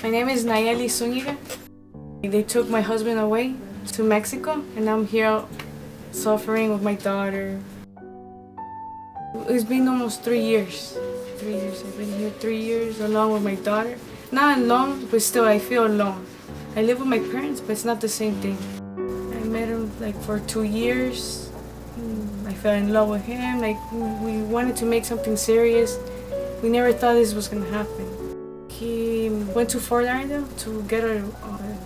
My name is Nayeli Zuniga. They took my husband away to Mexico, and I'm here suffering with my daughter. It's been almost 3 years. 3 years. I've been here 3 years along with my daughter. Not alone, but still I feel alone. I live with my parents, but it's not the same thing. I met him like for 2 years. I fell in love with him. Like we wanted to make something serious. We never thought this was gonna happen. He went to Fort Lauderdale to get a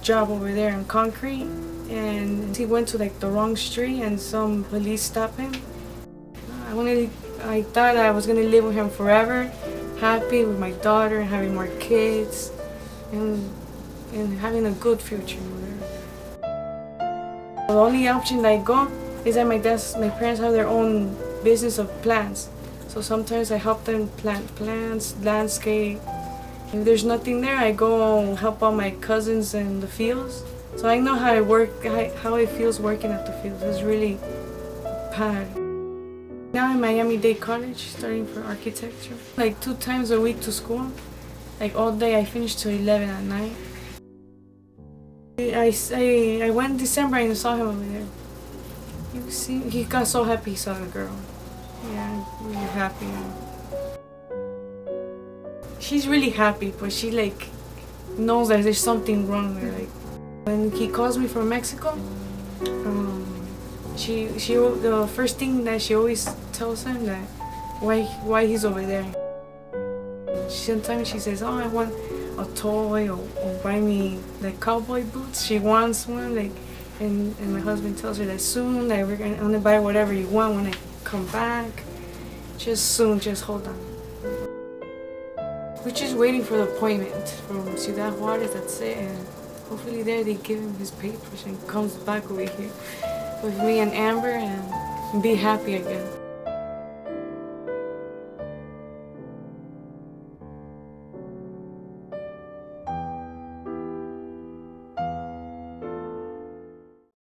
job over there in concrete, and he went to like the wrong street, and some police stopped him. I thought I was gonna live with him forever, happy with my daughter, having more kids, and having a good future. The only option that I go is that my parents have their own business of plants. So sometimes I help them plant plants, landscape. If there's nothing there, I go help out my cousins in the fields. So I know how it feels working at the fields. It's really bad. Now I'm in Miami-Dade College, studying for architecture. Like 2 times a week to school. Like all day, I finish till 11 at night. I went in December and saw him over there. You see, he got so happy he saw the girl. Yeah, really happy. She's really happy, but she like knows that there's something wrong with her. Like when he calls me from Mexico, the first thing that she always tells him that why he's over there. Sometimes she says, "Oh, I want a toy or buy me like cowboy boots." She wants one, like, and my husband tells her that soon that I'm gonna buy whatever you want when I come back. Just soon, just hold on. We're just waiting for the appointment from Ciudad Juarez, that's it, and hopefully there they give him his papers and comes back over here with me and Amber and be happy again.